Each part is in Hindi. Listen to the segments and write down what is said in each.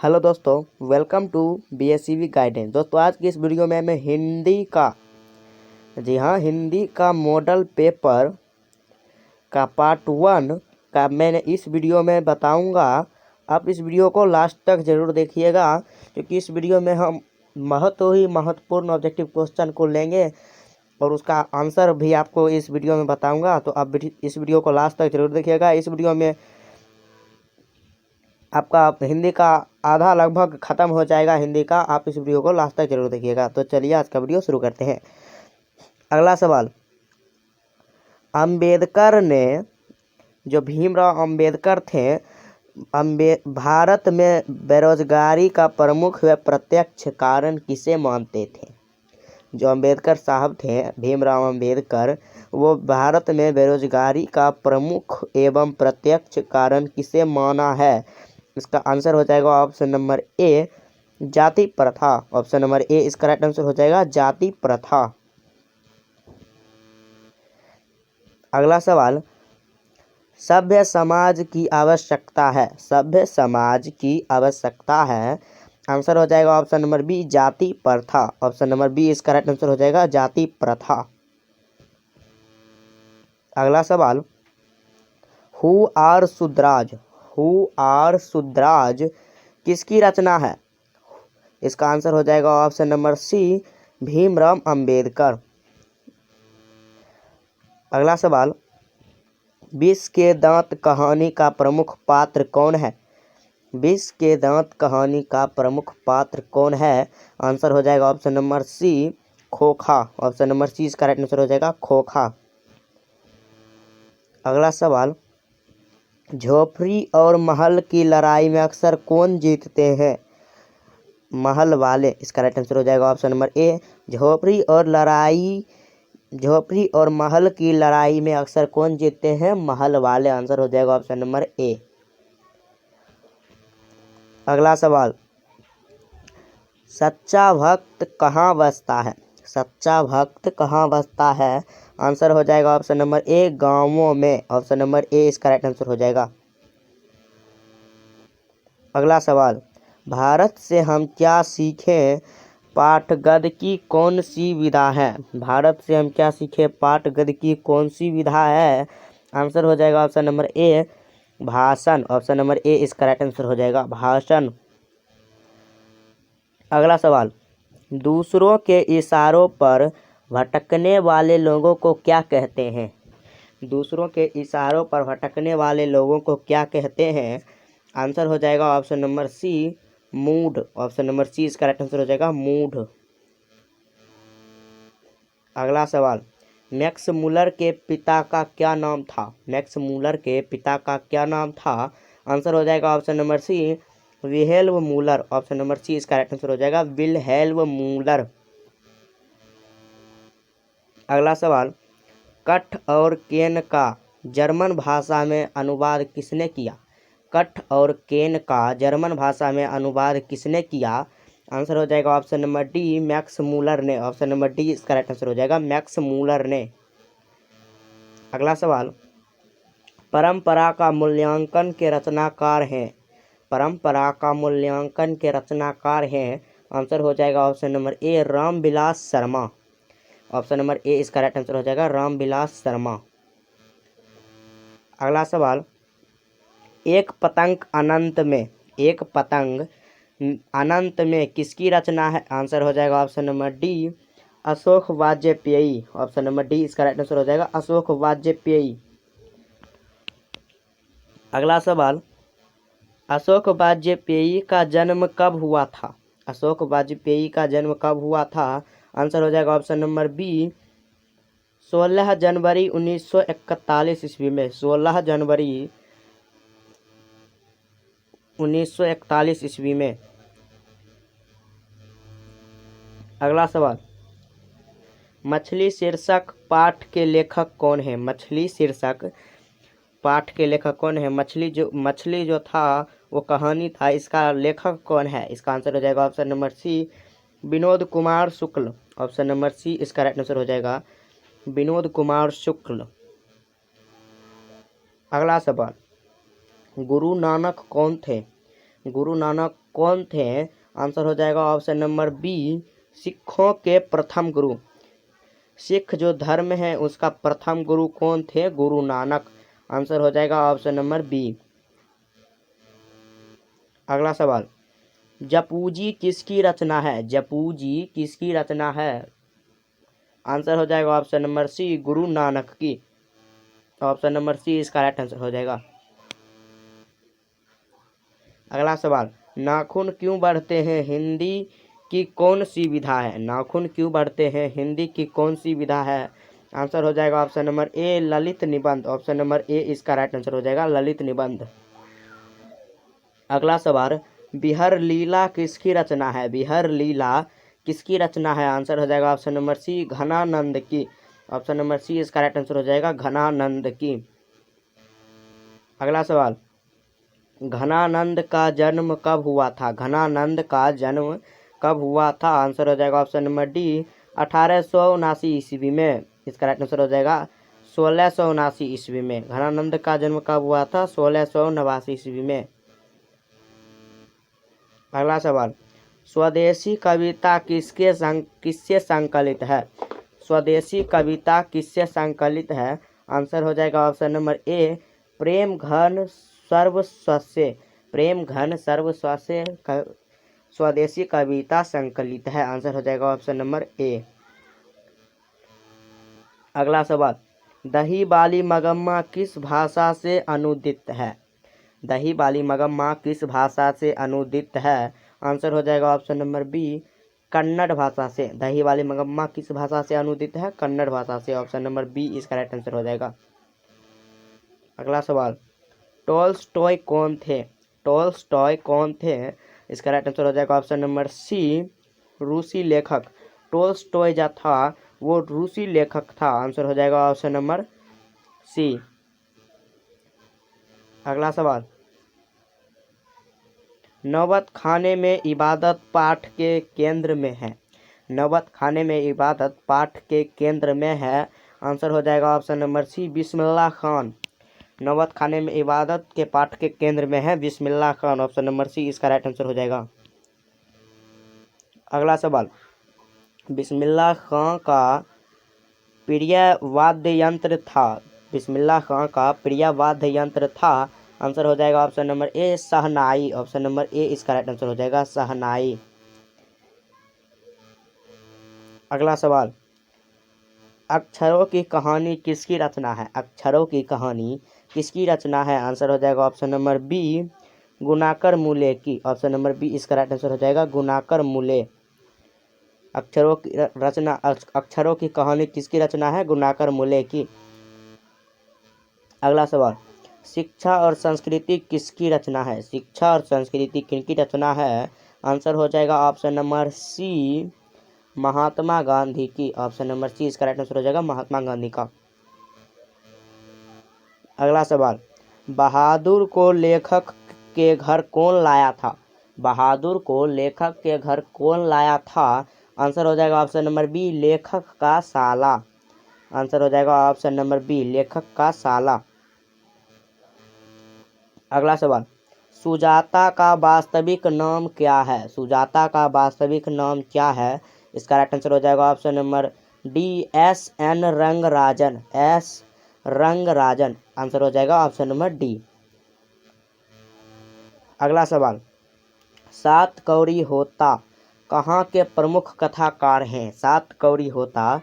हेलो दोस्तों, वेलकम टू BSCV गाइडेंस। दोस्तों आज की इस वीडियो में मैं हिंदी का मॉडल पेपर का पार्ट 1 का मैंने इस वीडियो में बताऊंगा। आप इस वीडियो को लास्ट तक ज़रूर देखिएगा, क्योंकि इस वीडियो में हम महत्वपूर्ण ऑब्जेक्टिव क्वेश्चन को लेंगे और उसका आंसर भी आपको इस वीडियो में बताऊंगा। तो आप इस वीडियो को लास्ट तक ज़रूर देखिएगा। इस वीडियो में आपका हिंदी का आधा लगभग ख़त्म हो जाएगा हिंदी का। आप इस वीडियो को लास्ट तक जरूर देखिएगा। तो चलिए आज का वीडियो शुरू करते हैं। अगला सवाल, अंबेडकर ने, जो भीमराव अंबेडकर थे, भारत में बेरोजगारी का प्रमुख व प्रत्यक्ष कारण किसे मानते थे? जो अंबेडकर साहब थे, भीमराव अंबेडकर, वो भारत में बेरोजगारी का प्रमुख एवं प्रत्यक्ष कारण किसे माना है? इसका आंसर हो जाएगा ऑप्शन नंबर ए, जाति प्रथा। ऑप्शन नंबर ए इसका राइट आंसर हो जाएगा, जाति प्रथा। अगला सवाल, सभ्य समाज की आवश्यकता है। सभ्य समाज की आवश्यकता है, आंसर हो जाएगा ऑप्शन नंबर बी, जाति प्रथा। ऑप्शन नंबर बी इसका राइट आंसर हो जाएगा, जाति प्रथा। अगला सवाल, who are Shudras. Who are Shudras किसकी रचना है? इसका आंसर हो जाएगा option number C, Bhimrao Ambedkar. अगला सवाल, विष के दांत कहानी का प्रमुख पात्र कौन है? विष के दांत कहानी का प्रमुख पात्र कौन है? आंसर हो जाएगा ऑप्शन नंबर सी, खोखा। ऑप्शन नंबर सी इसका राइट आंसर हो जाएगा, खोखा। अगला सवाल, झोपड़ी और महल की लड़ाई में अक्सर कौन जीतते हैं? महल वाले। इसका राइट आंसर हो जाएगा ऑप्शन नंबर ए, झोपड़ी और महल की लड़ाई में अक्सर कौन जीतते हैं? महल वाले। आंसर हो जाएगा ऑप्शन नंबर ए। अगला सवाल, सच्चा भक्त कहाँ बसता है? सच्चा भक्त कहाँ बसता है? आंसर हो जाएगा ऑप्शन नंबर ए, गांवों में। ऑप्शन नंबर ए इसका राइट आंसर हो जाएगा। अगला सवाल, भारत से हम क्या सीखें पाठ गद्य की कौन सी विधा है? भारत से हम क्या सीखें पाठ गद्य की कौन सी विधा है? आंसर हो जाएगा ऑप्शन नंबर ए, भाषण। ऑप्शन नंबर ए इसका राइट आंसर हो जाएगा, भाषण। अगला सवाल, दूसरों के इशारों पर भटकने वाले लोगों को क्या कहते हैं? दूसरों के इशारों पर भटकने वाले लोगों को क्या कहते हैं? आंसर हो जाएगा ऑप्शन नंबर सी, मूढ़। ऑप्शन नंबर सी इसका राइट आंसर हो जाएगा, मूढ़। अगला सवाल, मैक्स मूलर के पिता का क्या नाम था? मैक्स मूलर के पिता का क्या नाम था? आंसर हो जाएगा option number C, Wilhelm Muller. Option number C इसका राइट आंसर हो जाएगा, विल्हेल्म मूलर। अगला सवाल, कठ और केन का जर्मन भाषा में अनुवाद किसने किया? कठ और केन का जर्मन भाषा में अनुवाद किसने किया? आंसर हो जाएगा option number D, max Muller ने। ऑप्शन नंबर डी इसका राइट आंसर हो जाएगा, मैक्स मूलर ने। अगला सवाल, परंपरा का मूल्यांकन के रचनाकार हैं। परंपरा का मूल्यांकन के रचनाकार हैं। आंसर हो जाएगा option number A, Ramvilas Sharma. Option number A इसका राइट आंसर हो जाएगा, रामविलास शर्मा। अगला सवाल, एक पतंग अनंत में किसकी रचना है? आंसर हो जाएगा option number D, Ashok Vajpayee. Option number D इसका राइट आंसर हो जाएगा, अशोक वाजपेयी। अगला सवाल, अशोक वाजपेयी का जन्म कब हुआ था? अशोक वाजपेयी का जन्म कब हुआ था? आंसर हो जाएगा ऑप्शन नंबर बी, 16 जनवरी 1941 ईस्वी में। 16 जनवरी 1941 ईस्वी में। अगला सवाल, मछली शीर्षक पाठ के लेखक कौन है? मछली शीर्षक पाठ के लेखक कौन है? मछली जो था वो कहानी था, इसका लेखक कौन है? इसका आंसर हो जाएगा option number C, Vinod Kumar Shukla. Option number C इसका राइट आंसर हो जाएगा, विनोद कुमार शुक्ल। अगला सवाल, गुरु नानक कौन थे? गुरु नानक कौन थे? आंसर हो जाएगा ऑप्शन नंबर बी, सिखों के प्रथम गुरु। सिख जो धर्म है उसका प्रथम गुरु कौन थे? गुरु नानक। आंसर हो जाएगा ऑप्शन नंबर बी। अगला सवाल, जपूजी किसकी रचना है? जपूजी किसकी रचना है? आंसर हो जाएगा ऑप्शन नंबर सी, गुरु नानक की। ऑप्शन नंबर सी इसका राइट आंसर हो जाएगा। अगला सवाल, नाखून क्यों बढ़ते हैं हिंदी की कौन सी विधा है? नाखून क्यों बढ़ते हैं हिंदी की कौन सी विधा है? आंसर हो जाएगा ऑप्शन नंबर ए, ललित निबंध। ऑप्शन नंबर ए इसका राइट आंसर हो जाएगा, ललित निबंध। अगला सवाल, बिहर लीला किसकी रचना है? बिहर लीला किसकी रचना है? आंसर हो जाएगा ऑप्शन नंबर सी, घनानंद की। ऑप्शन नंबर सी इसका राइट आंसर हो जाएगा, घनानंद की। अगला सवाल, घनानंद का जन्म कब हुआ था? घनानंद का जन्म कब हुआ था? आंसर हो जाएगा ऑप्शन नंबर डी, 1879 ईस्वी में। इसका राइट आंसर हो जाएगा 1679 ईस्वी में। घनानंद का जन्म कब हुआ था? 1689 ईस्वी में। अगला सवाल, स्वदेशी कविता किससे संकलित है? स्वदेशी कविता किससे संकलित है? आंसर हो जाएगा ऑप्शन नंबर ए, प्रेम घन सर्वस्व से। प्रेम घन सर्वस्व से स्वदेशी कविता संकलित है। आंसर हो जाएगा ऑप्शन नंबर ए। अगला सवाल, दही बाली मगम्मा किस भाषा से अनुदित है? दही बाली मगम्मा किस भाषा से अनुदित है? आंसर हो जाएगा ऑप्शन नंबर बी, कन्नड़ भाषा से। दही वाली मगम्मा किस भाषा से अनुदित है? कन्नड़ भाषा से। ऑप्शन नंबर बी इसका राइट आंसर हो जाएगा। अगला सवाल, टॉल्स्टॉय कौन थे? टॉल्स्टॉय कौन थे? इसका राइट आंसर हो जाएगा ऑप्शन नंबर सी, रूसी लेखक। टॉल्स्टॉय जो था वो रूसी लेखक था। आंसर हो जाएगा ऑप्शन नंबर सी। अगला सवाल, नौबत खाने में इबादत पाठ के केंद्र में है। नौबत खाने में इबादत पाठ के केंद्र में है। आंसर हो जाएगा ऑप्शन नंबर सी, बिस्मिल्लाह खान। नौबत खाने में इबादत के पाठ के केंद्र में है Bismillah Khan. Option number C इसका राइट आंसर हो जाएगा। अगला सवाल, बिस्मिल्लाह खान का प्रिय वाद्य यंत्र था। बिस्मिल्लाह खान का प्रिय वाद्य यंत्र था। आंसर हो जाएगा option number A, shehnai. Option number A इसका राइट आंसर हो जाएगा, शहनाई। अगला सवाल, अक्षरों की कहानी किसकी रचना है? अक्षरों की कहानी किसकी रचना है? आंसर हो जाएगा ऑप्शन नंबर बी, गुणाकर मूले की। ऑप्शन नंबर बी इसका राइट आंसर हो जाएगा, गुणाकर मूले। अक्षरों की रचना, अक्षरों की कहानी किसकी रचना है? गुणाकर मूले की। अगला सवाल, शिक्षा और संस्कृति किसकी रचना है? शिक्षा और संस्कृति किनकी रचना है? आंसर हो जाएगा ऑप्शन नंबर सी, महात्मा गांधी की। ऑप्शन नंबर सी इसका राइट आंसर हो जाएगा, महात्मा गांधी का। अगला सवाल, बहादुर को लेखक के घर कौन लाया था? बहादुर को लेखक के घर कौन लाया था? आंसर हो जाएगा ऑप्शन नंबर बी, लेखक का साला। आंसर हो जाएगा ऑप्शन नंबर बी, लेखक का साला। अगला सवाल, सुजाता का वास्तविक नाम क्या है? सुजाता का वास्तविक नाम क्या है? इसका राइट आंसर हो जाएगा option number D, S N Rangarajan. S Rangarajan. Answer हो जाएगा ऑप्शन नंबर डी। अगला सवाल, सात कौड़ी होता कहाँ के प्रमुख कथाकार हैं? सात कौड़ी होता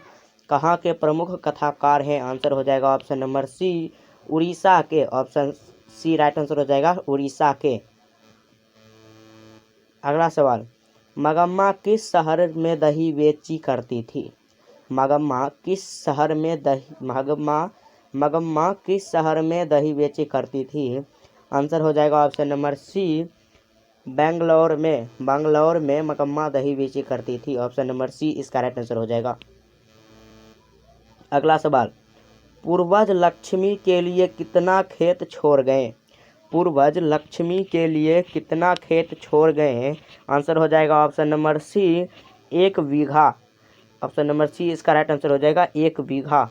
कहाँ के प्रमुख कथाकार हैं? आंसर हो जाएगा ऑप्शन नंबर सी, उड़ीसा के। ऑप्शन सी राइट आंसर हो जाएगा, उड़ीसा के। अगला सवाल, मगम्मा किस शहर में दही बेची करती थी? मगम्मा किस शहर में मगम्मा किस शहर में दही बेची करती थी? आंसर हो जाएगा ऑप्शन नंबर सी, बेंगलोर में। बेंगलोर में मगम्मा दही बेची करती थी। ऑप्शन नंबर सी इसका राइट आंसर हो जाएगा। अगला सवाल, पूर्वज लक्ष्मी के लिए कितना खेत छोड़ गए? पूर्वज लक्ष्मी के लिए कितना खेत छोड़ गए? आंसर हो जाएगा ऑप्शन नंबर सी, 1 बीघा। ऑप्शन नंबर सी इसका राइट आंसर हो जाएगा, 1 बीघा।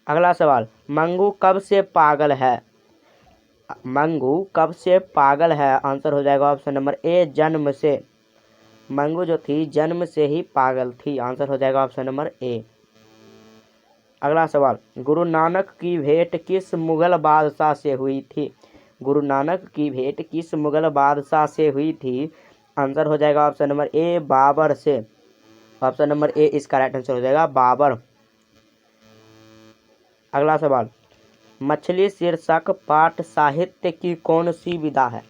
अगला सवाल, मंगू कब से पागल है? मंगू कब से पागल है? आंसर हो जाएगा ऑप्शन नंबर ए, जन्म से। मंगू जो थी जन्म से ही पागल थी। आंसर हो जाएगा ऑप्शन नंबर ए। अगला सवाल, गुरु नानक की भेंट किस मुगल बादशाह से हुई थी? गुरु नानक की भेंट किस मुगल बादशाह से हुई थी? आंसर हो जाएगा ऑप्शन नंबर ए, बाबर से। ऑप्शन नंबर ए इसका राइट आंसर हो जाएगा, बाबर। अगला सवाल, मछली शीर्षक पाठ साहित्य की कौन सी विधा है?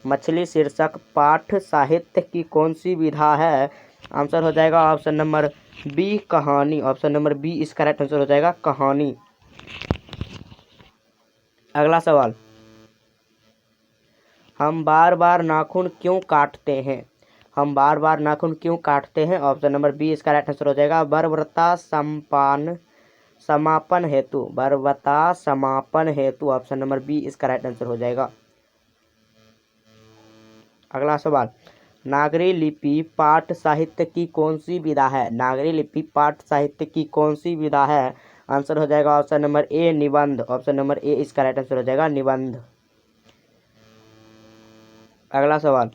मछली शीर्षक पाठ साहित्य की कौन सी विधा है? आंसर हो जाएगा ऑप्शन नंबर बी, कहानी। ऑप्शन नंबर बी इसका राइट आंसर हो जाएगा, कहानी। अगला सवाल, हम बार बार नाखून क्यों काटते हैं? हम बार बार नाखून क्यों काटते हैं? ऑप्शन नंबर बी इसका राइट आंसर हो जाएगा, बर्बरता समापन हेतु। बर्बरता समापन हेतु। ऑप्शन नंबर बी इसका राइट आंसर हो जाएगा। अगला सवाल, नागरी लिपि पाठ साहित्य की कौन सी विधा है? नागरी लिपि पाठ साहित्य की कौन सी विधा है? आंसर हो जाएगा ऑप्शन नंबर ए, निबंध। ऑप्शन नंबर ए इसका राइट आंसर हो जाएगा, निबंध। अगला सवाल,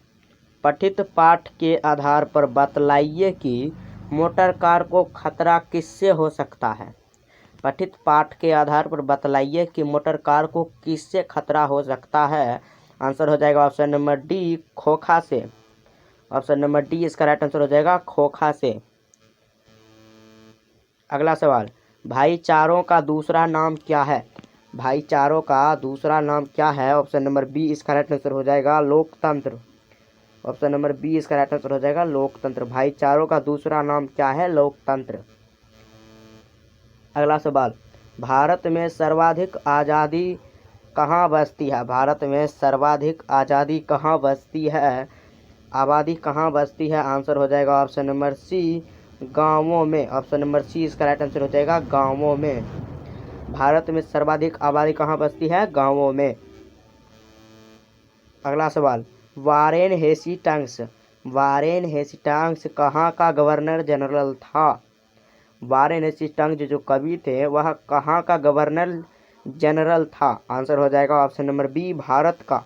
पठित पाठ के आधार पर बतलाइए कि मोटर कार को खतरा किससे हो सकता है? पठित पाठ के आधार पर बतलाइए कि मोटर कार को किससे खतरा हो सकता है? आंसर हो जाएगा ऑप्शन नंबर डी, खोखा से। ऑप्शन नंबर डी इसका राइट आंसर हो जाएगा, खोखा से। अगला सवाल, भाईचारों का दूसरा नाम क्या है? भाईचारों का दूसरा नाम क्या है? ऑप्शन नंबर बी इसका राइट आंसर हो जाएगा, लोकतंत्र। ऑप्शन नंबर बी इसका राइट आंसर हो जाएगा, लोकतंत्र। भाईचारों का दूसरा नाम क्या है? लोकतंत्र। अगला सवाल, भारत में सर्वाधिक आज़ादी कहाँ बसती है? भारत में सर्वाधिक आज़ादी कहाँ बसती है? आबादी कहाँ बसती है? आंसर हो जाएगा ऑप्शन नंबर सी, गांवों में। ऑप्शन नंबर सी इसका राइट आंसर हो जाएगा, गांवों में। भारत में सर्वाधिक आबादी कहाँ बसती है? गांवों में। अगला सवाल, वारेन हेस्टिंग्स। वारेन हेस्टिंग्स कहाँ का गवर्नर जनरल था? वारेन हेस्टिंग्स जो कवि थे वह कहाँ का गवर्नर जनरल था? आंसर हो जाएगा ऑप्शन नंबर बी, भारत का।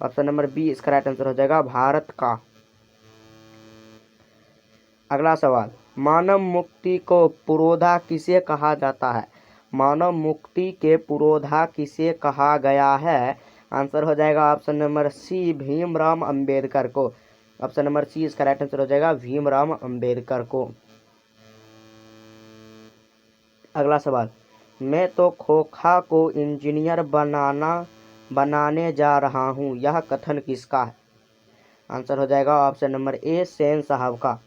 ऑप्शन नंबर बी इसका राइट आंसर हो जाएगा, भारत का। अगला सवाल, मानव मुक्ति को पुरोधा किसे कहा जाता है? मानव मुक्ति के पुरोधा किसे कहा गया है? आंसर हो जाएगा option number C, Bhimrao Ambedkar को। ऑप्शन नंबर सी इसका राइट आंसर हो जाएगा, भीमराव अंबेडकर को। अगला सवाल, मैं तो खोखा को इंजीनियर बनाने जा रहा हूँ, यह कथन किसका है? आंसर हो जाएगा ऑप्शन नंबर ए, सेन साहब का।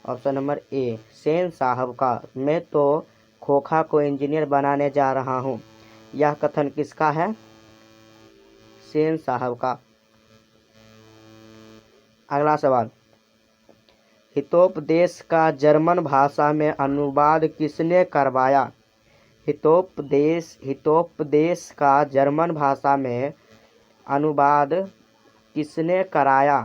ऑप्शन नंबर ए, सेन साहब का। मैं तो खोखा को इंजीनियर बनाने जा रहा हूँ, यह कथन किसका है? सेन साहब का। अगला सवाल, हितोपदेश का जर्मन भाषा में अनुवाद किसने करवाया? हितोपदेश का जर्मन भाषा में अनुवाद किसने कराया?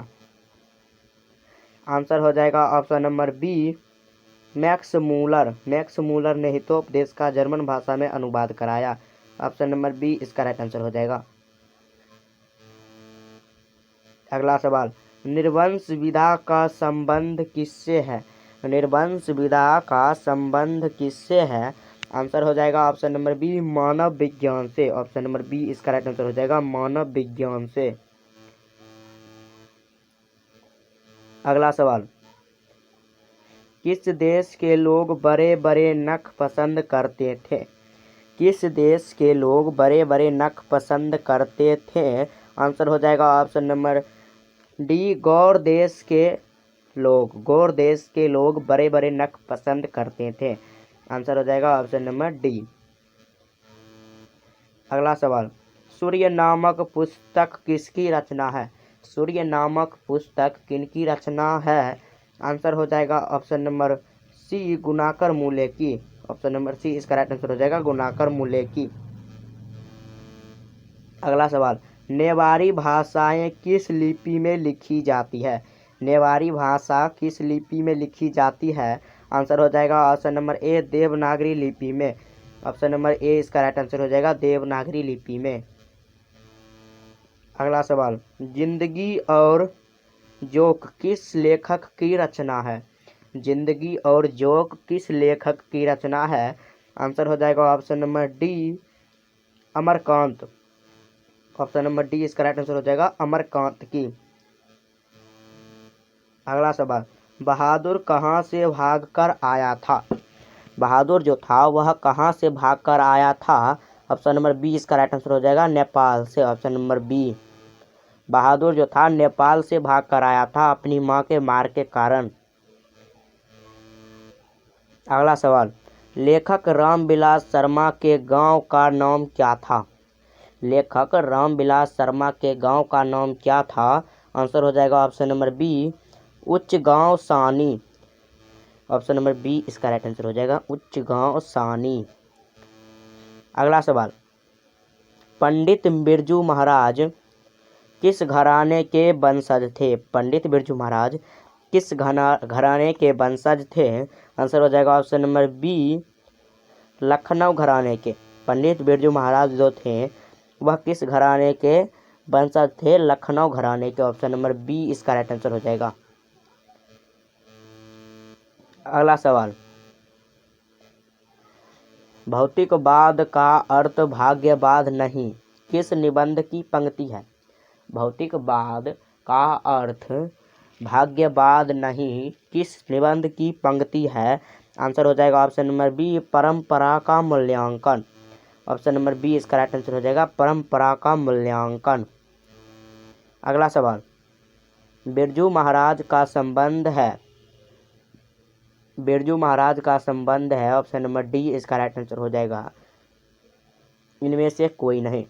आंसर हो जाएगा option number B, Max Muller. Max Muller ने हितोपदेश का जर्मन भाषा में अनुवाद कराया। ऑप्शन नंबर बी इसका राइट आंसर हो जाएगा। अगला सवाल, निर्वंश विधा का संबंध किससे है? निर्वंश विधा का संबंध किससे है? आंसर हो जाएगा ऑप्शन नंबर बी, मानव विज्ञान से। ऑप्शन नंबर बी इसका राइट आंसर हो जाएगा, मानव विज्ञान से। अगला सवाल, किस देश के लोग बड़े बड़े नख पसंद करते थे? किस देश के लोग बड़े बड़े नख पसंद करते थे? आंसर हो जाएगा ऑप्शन नंबर डी, गौर देश के लोग। गौर देश के लोग बड़े बड़े नख पसंद करते थे। आंसर हो जाएगा ऑप्शन नंबर डी। अगला सवाल, सूर्य नामक पुस्तक किसकी रचना है? सूर्य नामक पुस्तक किनकी रचना है? आंसर हो जाएगा ऑप्शन नंबर सी, गुणाकर मूले की। ऑप्शन नंबर सी इसका राइट आंसर हो जाएगा, गुणाकर मूले की। अगला सवाल, नेवारी भाषाएं किस लिपि में लिखी जाती है? नेवारी भाषा किस लिपि में लिखी जाती है? आंसर हो जाएगा ऑप्शन नंबर ए, देवनागरी लिपि में। ऑप्शन नंबर ए इसका राइट आंसर हो जाएगा, देवनागरी लिपि में। अगला सवाल, जिंदगी और जोक किस लेखक की रचना है? जिंदगी और जोक किस लेखक की रचना है? आंसर हो जाएगा option number D, Amarkant. Option number D इसका राइट आंसर हो जाएगा अमरकांत की। अगला सवाल, बहादुर कहाँ से भागकर आया था? बहादुर जो था वह कहाँ से भागकर आया था? ऑप्शन नंबर बी इसका राइट आंसर हो जाएगा नेपाल से। ऑप्शन नंबर बी, बहादुर जो था नेपाल से भागकर आया था अपनी मां के मार के कारण। अगला सवाल, लेखक रामविलास शर्मा के गांव का नाम क्या था? लेखक रामविलास शर्मा के गांव का नाम क्या था? आंसर हो जाएगा ऑप्शन नंबर बी, उच्च गांव सानी। ऑप्शन नंबर बी इसका राइट आंसर हो जाएगा उच्च गांव सानी। अगला सवाल, पंडित बिरजू महाराज किस घराने के वंशज थे? पंडित बिरजू महाराज किस घराने के वंशज थे? आंसर हो जाएगा ऑप्शन नंबर बी, लखनऊ घराने के। पंडित बिरजू महाराज जो थे वह किस घराने के वंशज थे? लखनऊ घराने के। ऑप्शन नंबर बी इसका राइट आंसर हो जाएगा। अगला सवाल, भौतिकवाद का अर्थ भाग्यवाद नहीं किस निबंध की पंक्ति है? भौतिकवाद का अर्थ भाग्यवाद नहीं किस निबंध की पंक्ति है? आंसर हो जाएगा ऑप्शन नंबर बी, परंपरा का मूल्यांकन। ऑप्शन नंबर बी इसका राइट आंसर हो जाएगा परंपरा का मूल्यांकन। अगला सवाल, बिरजू महाराज का संबंध है। बिरजू महाराज का संबंध है, ऑप्शन नंबर डी इसका राइट आंसर हो जाएगा इनमें से कोई नहीं।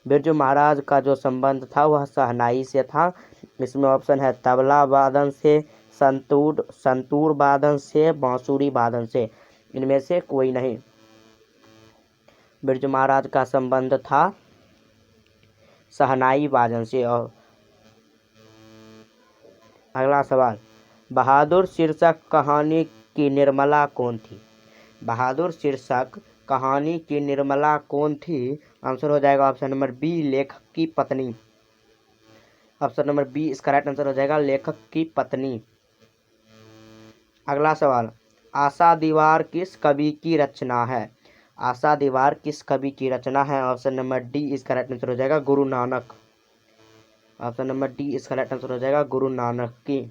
बिरजू महाराज का जो संबंध था वह शहनाई से था। इसमें ऑप्शन है तबला वादन से, संतूर वादन से, बांसुरी वादन से, इनमें से कोई नहीं। बिरजू महाराज का संबंध था शहनाई वादन से। और अगला सवाल, बहादुर शीर्षक कहानी की निर्मला कौन थी? बहादुर शीर्षक कहानी की निर्मला कौन थी? आंसर हो जाएगा ऑप्शन नंबर बी, लेखक की पत्नी। ऑप्शन नंबर बी इसका राइट आंसर हो जाएगा लेखक की पत्नी। अगला सवाल, आशा दीवार किस कवि की रचना है? आशा दीवार किस कवि की रचना है? ऑप्शन नंबर डी इसका राइट आंसर हो जाएगा Guru Nanak. Option number D इसका राइट आंसर हो जाएगा गुरु नानक की।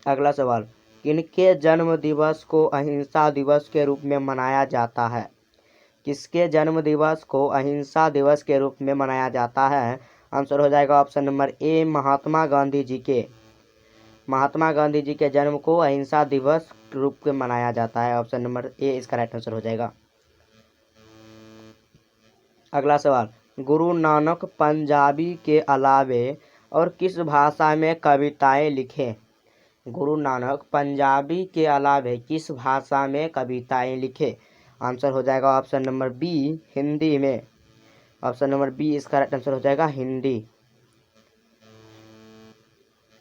अगला सवाल, किनके जन्म दिवस को अहिंसा दिवस के रूप में मनाया जाता है? किसके जन्म दिवस को अहिंसा दिवस के रूप में मनाया जाता है? आंसर हो जाएगा ऑप्शन नंबर ए, महात्मा गांधी जी के। महात्मा गांधी जी के जन्म को अहिंसा दिवस के रूप में मनाया जाता है। ऑप्शन नंबर ए इसका राइट आंसर हो जाएगा। अगला सवाल, गुरु नानक पंजाबी के अलावे और किस भाषा में कविताएं लिखे? गुरु नानक पंजाबी के अलावे किस भाषा में कविताएं लिखे? आंसर हो जाएगा ऑप्शन नंबर बी, हिंदी में। ऑप्शन नंबर बी इसका राइट आंसर हो जाएगा हिंदी।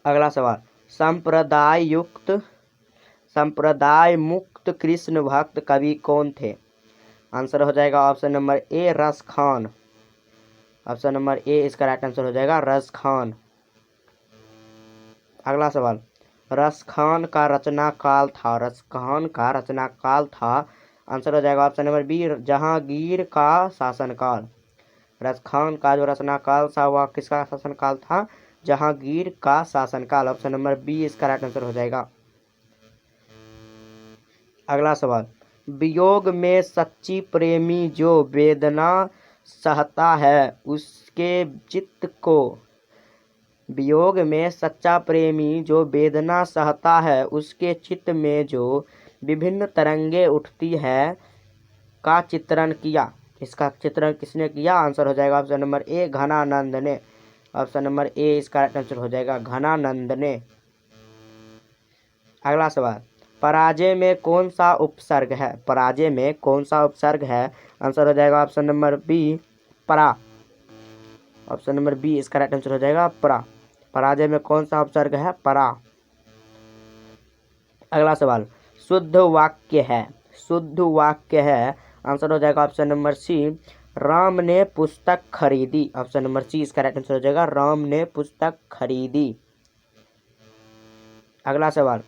अगला सवाल, संप्रदाय मुक्त कृष्ण भक्त कवि कौन थे? आंसर हो जाएगा ऑप्शन नंबर ए, रस खान। ऑप्शन नंबर ए इसका राइट आंसर हो जाएगा रस खान। अगला सवाल, रस खान का रचना काल था। रस खान का रचना काल था। आंसर हो जाएगा ऑप्शन नंबर बी, जहांगीर का शासनकाल। रस खान का जो रचना काल था वह किसका शासनकाल था? जहांगीर का शासनकाल। ऑप्शन नंबर बी इसका राइट आंसर हो जाएगा। अगला सवाल, वियोग में सच्ची प्रेमी जो वेदना सहता है उसके चित्त को वियोग में सच्चा प्रेमी जो वेदना सहता है उसके चित्त में जो विभिन्न तरंगे उठती है का चित्रण किया। इसका चित्रण किसने किया? आंसर हो जाएगा ऑप्शन नंबर ए, घनानंद ने। ऑप्शन नंबर ए इसका राइट आंसर हो जाएगा घनानंद ने। अगला सवाल, पराजय में कौन सा उपसर्ग है? पराजय में कौन सा उपसर्ग है? आंसर हो जाएगा ऑप्शन नंबर बी, परा। ऑप्शन नंबर बी इसका राइट आंसर हो जाएगा परा। पराजय में कौन सा उपसर्ग है? परा। अगला सवाल, शुद्ध वाक्य है। शुद्ध वाक्य है। आंसर हो जाएगा ऑप्शन नंबर सी, राम ने पुस्तक खरीदी। ऑप्शन नंबर सी इसका राइट आंसर हो जाएगा, राम ने पुस्तक खरीदी। अगला सवाल,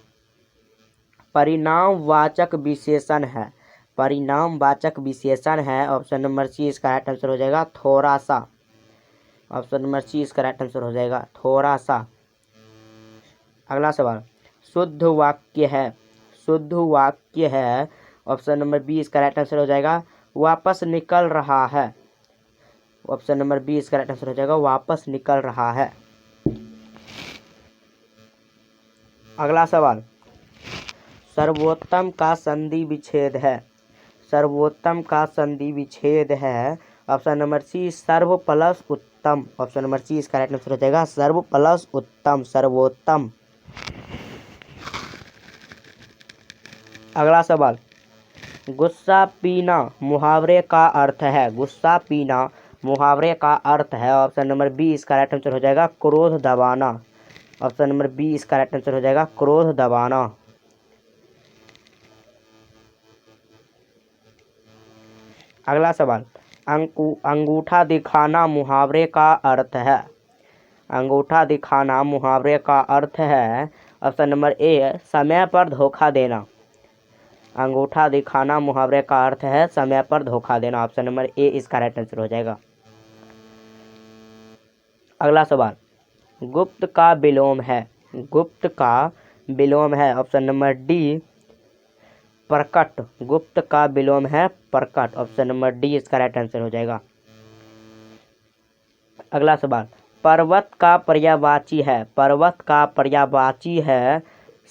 परिणामवाचक विशेषण है। परिणामवाचक विशेषण है, ऑप्शन नंबर सी इसका राइट आंसर हो जाएगा, थोड़ा सा। ऑप्शन नंबर सी इसका राइट आंसर हो जाएगा, थोड़ा सा। अगला सवाल, शुद्ध वाक्य है। शुद्ध वाक्य है, ऑप्शन नंबर बी इसका राइट आंसर हो जाएगा, वापस निकल रहा है। ऑप्शन नंबर बी इसका राइट आंसर हो जाएगा, वापस निकल रहा है। अगला सवाल, सर्वोत्तम का संधि विच्छेद है। सर्वोत्तम का संधि विच्छेद है, ऑप्शन नंबर सी सर्व प्लस उत्तम। ऑप्शन नंबर सी इसका राइट आंसर हो जाएगा, सर्व प्लस उत्तम, सर्वोत्तम। अगला सवाल, गुस्सा पीना मुहावरे का अर्थ है। गुस्सा पीना मुहावरे का अर्थ है, ऑप्शन नंबर बी इसका राइट आंसर हो जाएगा, क्रोध दबाना। ऑप्शन नंबर बी इसका राइट आंसर हो जाएगा, क्रोध दबाना। अगला सवाल, अंगूठा दिखाना मुहावरे का अर्थ है। अंगूठा दिखाना मुहावरे का अर्थ है, ऑप्शन नंबर ए समय पर धोखा देना। अंगूठा दिखाना मुहावरे का अर्थ है समय पर धोखा देना। ऑप्शन नंबर ए इसका राइट आंसर हो जाएगा। अगला सवाल, गुप्त का विलोम है। गुप्त का विलोम है, ऑप्शन नंबर डी प्रकट। गुप्त का विलोम है प्रकट। ऑप्शन नंबर डी इसका राइट आंसर हो जाएगा। अगला सवाल, पर्वत का पर्यायवाची है। पर्वत का पर्यायवाची है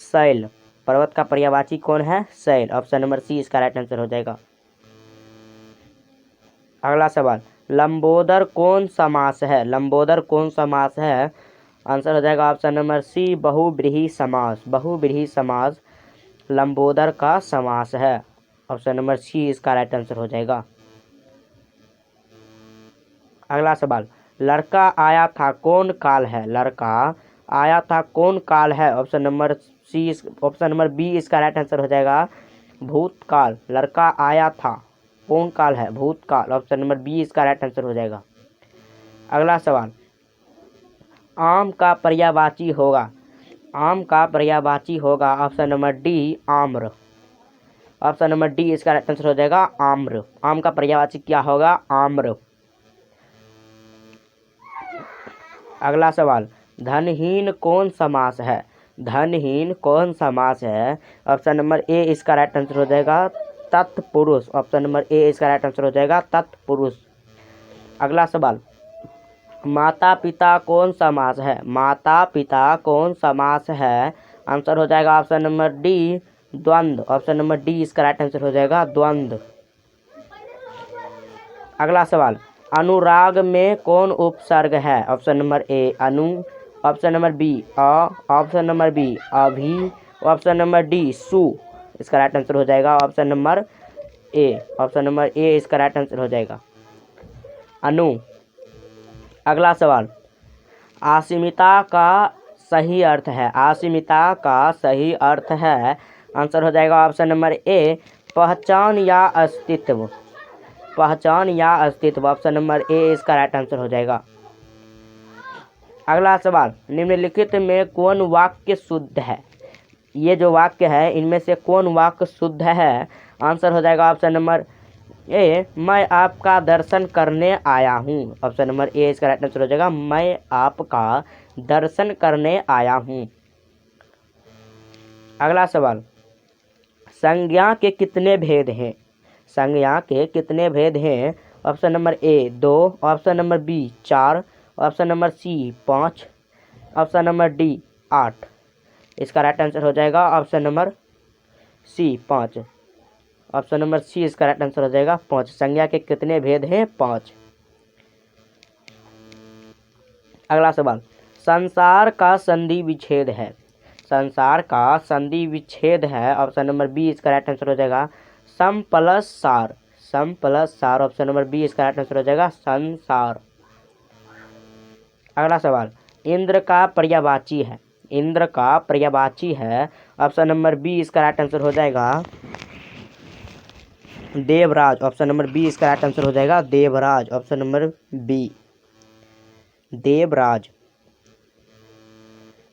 शैल। पर्वत का पर्यायवाची कौन है? शैल। ऑप्शन नंबर सी इसका राइट आंसर हो जाएगा। अगला सवाल, लंबोदर कौन समास है? लंबोदर कौन समास है? आंसर हो जाएगा ऑप्शन नंबर सी बहुव्रीहि समास। बहुव्रीहि समास लंबोदर का समास है। ऑप्शन नंबर सी इसका राइट आंसर हो जाएगा। अगला सवाल, लड़का आया था कौन काल है? लड़का आया था कौन काल है? Option number C option number B इसका राइट आंसर हो जाएगा भूतकाल। लड़का आया था कौन काल है? भूतकाल। ऑप्शन नंबर बी इसका राइट आंसर हो जाएगा। अगला सवाल, आम का पर्यायवाची होगा। आम का पर्यायवाची होगा ऑप्शन नंबर डी आम्र। ऑप्शन नंबर डी इसका राइट आंसर हो जाएगा आम्र। आम का पर्यायवाची क्या होगा? आम्र। अगला सवाल, धनहीन कौन समास है? धनहीन कौन समास है? ऑप्शन नंबर ए इसका राइट आंसर हो जाएगा तत्पुरुष। ऑप्शन नंबर ए इसका राइट आंसर हो जाएगा तत्पुरुष। अगला सवाल, माता पिता कौन समास है? माता पिता कौन समास है? आंसर हो जाएगा ऑप्शन नंबर डी द्वंद्व। ऑप्शन नंबर डी इसका राइट आंसर हो जाएगा द्वंद्व। अगला सवाल, अनुराग में कौन उपसर्ग है? ऑप्शन नंबर ए अनु। ऑप्शन नंबर बी अ। ऑप्शन नंबर बी अभी। ऑप्शन नंबर डी सु। इसका राइट आंसर हो जाएगा option number A. Option number A इसका राइट आंसर हो जाएगा अनु। अगला सवाल, आसिमिता का सही अर्थ है। आसिमिता का सही अर्थ है, आंसर हो जाएगा ऑप्शन नंबर ए पहचान या अस्तित्व। पहचान या अस्तित्व। ऑप्शन नंबर ए इसका राइट आंसर हो जाएगा। अगला सवाल, निम्नलिखित में कौन वाक्य शुद्ध है? ये जो वाक्य है इनमें से कौन वाक्य शुद्ध है? आंसर हो जाएगा ऑप्शन नंबर ए मैं आपका दर्शन करने आया हूँ। ऑप्शन नंबर ए इसका राइट आंसर हो जाएगा मैं आपका दर्शन करने आया हूँ। अगला सवाल, संज्ञा के कितने भेद हैं? संज्ञा के कितने भेद हैं? Option number A 2। Option number B 4। Option number C 5। Option number D 8। इसका राइट आंसर हो जाएगा option number C 5। Option number C इसका राइट आंसर हो जाएगा 5। संज्ञा के कितने भेद हैं? 5। अगला सवाल, संसार का संधि विच्छेद है। संसार का संधि विच्छेद है, ऑप्शन नंबर बी इसका राइट आंसर हो जाएगा सम प्लस सार। सम प्लस सार। ऑप्शन नंबर बी इसका राइट आंसर हो जाएगा संसार। अगला सवाल, इंद्र का पर्यायवाची है। इंद्र का पर्यायवाची है, ऑप्शन नंबर बी इसका राइट आंसर हो जाएगा देवराज, ऑप्शन नंबर बी इसका राइट आंसर हो जाएगा Devraj, option number B Devraj.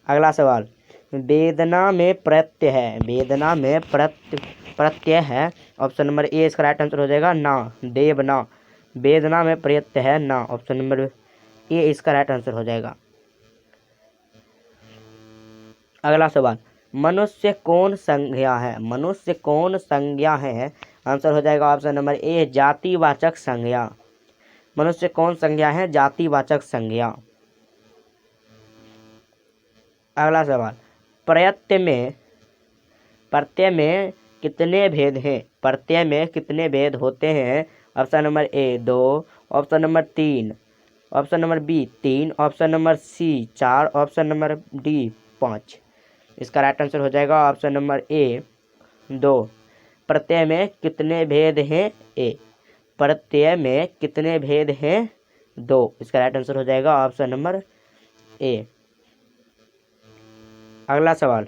अगला सवाल, वेदना में प्रत्यय है, वेदना में प्रत्यय है, ऑप्शन नंबर ए इसका राइट आंसर हो जाएगा ना, देवना। वेदना में प्रत्यय है ना, ऑप्शन नंबर ए इसका राइट आंसर हो जाएगा। अगला सवाल, मनुष्य कौन संज्ञा है, मनुष्य कौन संज्ञा है, आंसर हो जाएगा ऑप्शन नंबर ए जातिवाचक संज्ञा। मनुष्य कौन संज्ञा है, जातिवाचक संज्ञा। अगला सवाल, प्रत्यय में कितने भेद हैं, प्रत्यय में कितने भेद होते हैं, option number A 2, option number 3, option number B 3, option number C 4, option number D 5। इसका राइट आंसर हो जाएगा ऑप्शन नंबर ए 2। प्रत्यय में कितने भेद हैं, ए। प्रत्यय में कितने भेद हैं, 2। इसका राइट आंसर हो जाएगा ऑप्शन नंबर ए। अगला सवाल,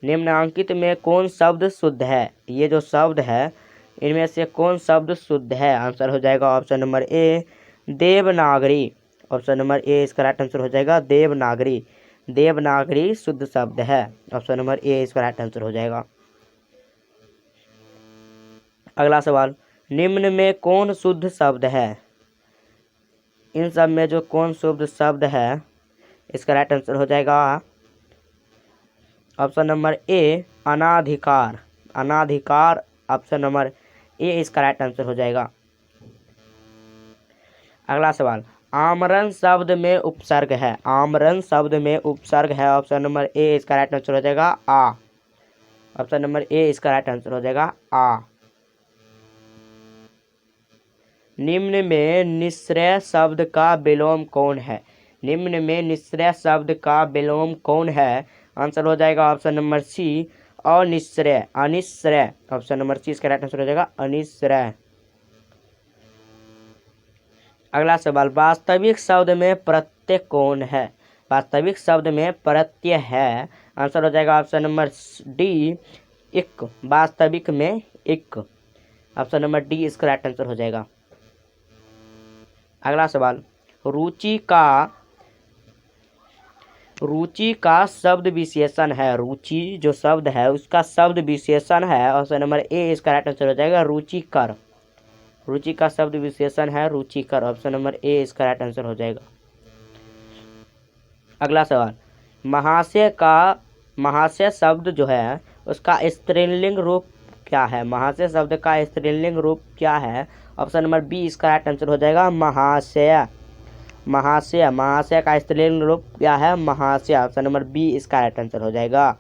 निम्नांकित में कौन शब्द शुद्ध है, ये जो शब्द है इनमें से कौन शब्द शुद्ध है, आंसर हो जाएगा option number A Devanagari, option number A इसका राइट आंसर हो जाएगा देवनागरी। देवनागरी शुद्ध शब्द है, ऑप्शन नंबर ए इसका राइट आंसर हो जाएगा। अगला सवाल, निम्न में कौन शुद्ध शब्द है, इन सब में जो कौन शुद्ध शब्द है इसका राइट आंसर हो जाएगा ऑप्शन नंबर ए अनाधिकार, अनाधिकार, ऑप्शन नंबर ए इसका राइट आंसर हो जाएगा। अगला सवाल, आमरण शब्द में उपसर्ग है, आमरण शब्द में उपसर्ग है, ऑप्शन नंबर ए इसका राइट आंसर हो जाएगा आ, ऑप्शन नंबर ए इसका राइट आंसर हो जाएगा आ। निम्न में निश्चय शब्द का विलोम कौन है, निम्न में निश्चय शब्द का विलोम कौन है, आंसर हो जाएगा ऑप्शन नंबर सी अनिश्चय, अनिश्चय, ऑप्शन नंबर सी इसका राइट आंसर हो जाएगा अनिश्चय। अगला सवाल, वास्तविक शब्द में प्रत्यय कौन है, वास्तविक शब्द में प्रत्यय है, आंसर हो जाएगा ऑप्शन नंबर डी इक, वास्तविक में इक, ऑप्शन नंबर डी इसका राइट आंसर हो जाएगा। अगला सवाल, रुचि का शब्द विशेषण है, रुचि जो शब्द है उसका शब्द विशेषण है, ऑप्शन नंबर ए इसका राइट आंसर हो जाएगा रुचिकर। रुचि का शब्द विशेषण है रुचिकर, ऑप्शन नंबर ए इसका राइट आंसर हो जाएगा। अगला सवाल, महाशय शब्द जो है उसका स्त्रीलिंग रूप क्या है, महाशय शब्द का स्त्रीलिंग रूप क्या है, ऑप्शन नंबर बी इसका राइट आंसर हो जाएगा महाशय। महाशय, महाशय का स्त्रीलिंग रूप क्या है, महाशय, ऑप्शन नंबर बी इसका राइट आंसर हो जाएगा।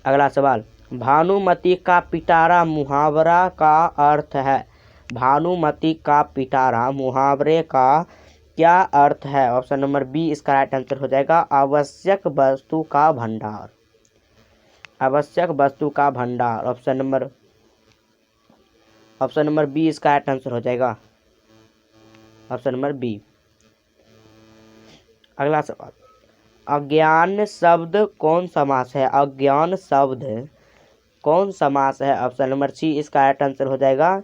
अगला सवाल, भानुमति का पिटारा मुहावरा का अर्थ है, भानुमति का पिटारा मुहावरे का क्या अर्थ है, ऑप्शन नंबर बी इसका राइट आंसर हो जाएगा आवश्यक वस्तु का भंडार, आवश्यक वस्तु का भंडार, ऑप्शन नंबर बी इसका राइट आंसर हो जाएगा, ऑप्शन नंबर बी। अगला सवाल, अज्ञान शब्द कौन समास है, अज्ञान शब्द कौन समास है, ऑप्शन नंबर सी इसका राइट आंसर हो जाएगा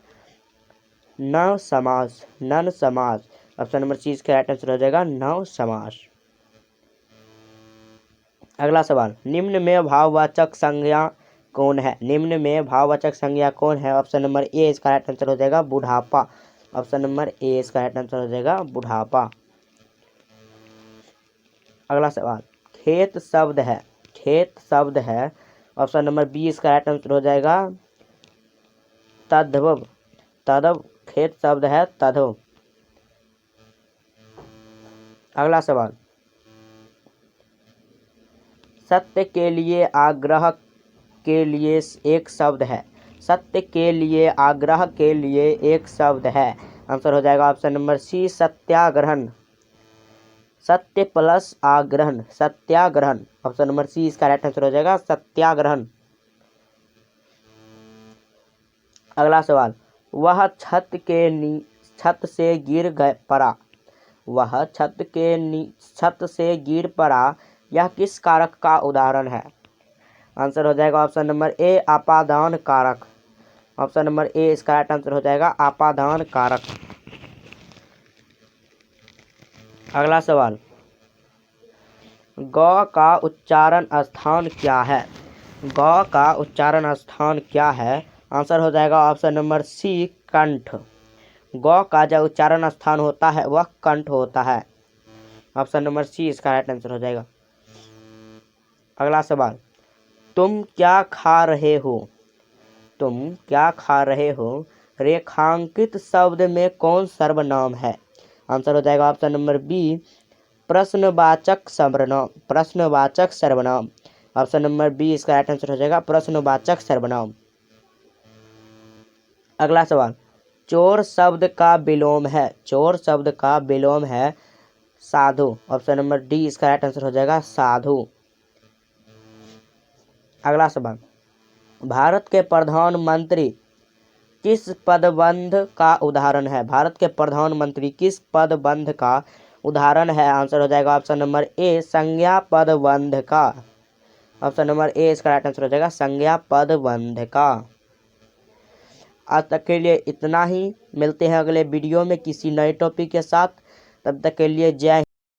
न समास, नन समास, ऑप्शन नंबर सी इसका राइट आंसर हो जाएगा न समास। अगला सवाल, निम्न में भाववाचक संज्ञा कौन है, निम्न में भाववाचक संज्ञा कौन है, ऑप्शन नंबर ए इसका राइट आंसर हो जाएगा बुढ़ापा, ऑप्शन नंबर ए इसका राइट आंसर हो जाएगा बुढ़ापा। अगला सवाल, खेत शब्द है, खेत शब्द है, ऑप्शन नंबर बी इसका राइट आंसर हो जाएगा तद्भव, तद्भव, खेत शब्द है तद्भव। अगला सवाल, सत्य के लिए आग्रह के लिए एक शब्द है, सत्य के लिए आग्रह के लिए एक शब्द है, आंसर हो जाएगा ऑप्शन नंबर सी सत्याग्रहण, सत्य प्लस आग्रहण, सत्याग्रहण, ऑप्शन नंबर सी इसका राइट आंसर हो जाएगा सत्याग्रहण। अगला सवाल, वह छत से गिर पड़ा, वह छत से गिर पड़ा, यह किस कारक का उदाहरण है, आंसर हो जाएगा ऑप्शन नंबर ए अपादान कारक, ऑप्शन नंबर ए इसका राइट आंसर हो जाएगा आपादान कारक। अगला सवाल, ग का उच्चारण स्थान क्या है? ग का उच्चारण स्थान क्या है? आंसर हो जाएगा ऑप्शन नंबर सी कंठ। ग का जो उच्चारण स्थान होता है वह कंठ होता है। ऑप्शन नंबर सी इसका राइट आंसर हो जाएगा। अगला सवाल, तुम क्या खा रहे हो? तुम क्या खा रहे हो रेखांकित शब्द में कौन सर्वनाम है? आंसर हो जाएगा ऑप्शन नंबर बी प्रश्नवाचक सर्वनाम। प्रश्नवाचक सर्वनाम। ऑप्शन नंबर बी इसका राइट आंसर हो जाएगा प्रश्नवाचक सर्वनाम। अगला सवाल, चोर शब्द का विलोम है। चोर शब्द का विलोम है साधु। ऑप्शन नंबर डी इसका राइट आंसर हो जाएगा साधु। अगला सवाल, भारत के प्रधानमंत्री किस पदबंध का उदाहरण है? भारत के प्रधानमंत्री किस पदबंध का उदाहरण है? आंसर हो जाएगा ऑप्शन नंबर ए संज्ञा पदबंध का। ऑप्शन नंबर ए इसका राइट आंसर हो जाएगा संज्ञा पदबंध का। आज तक के लिए इतना ही, मिलते हैं अगले वीडियो में किसी नए टॉपिक के साथ। तब तक के लिए जय हिंद।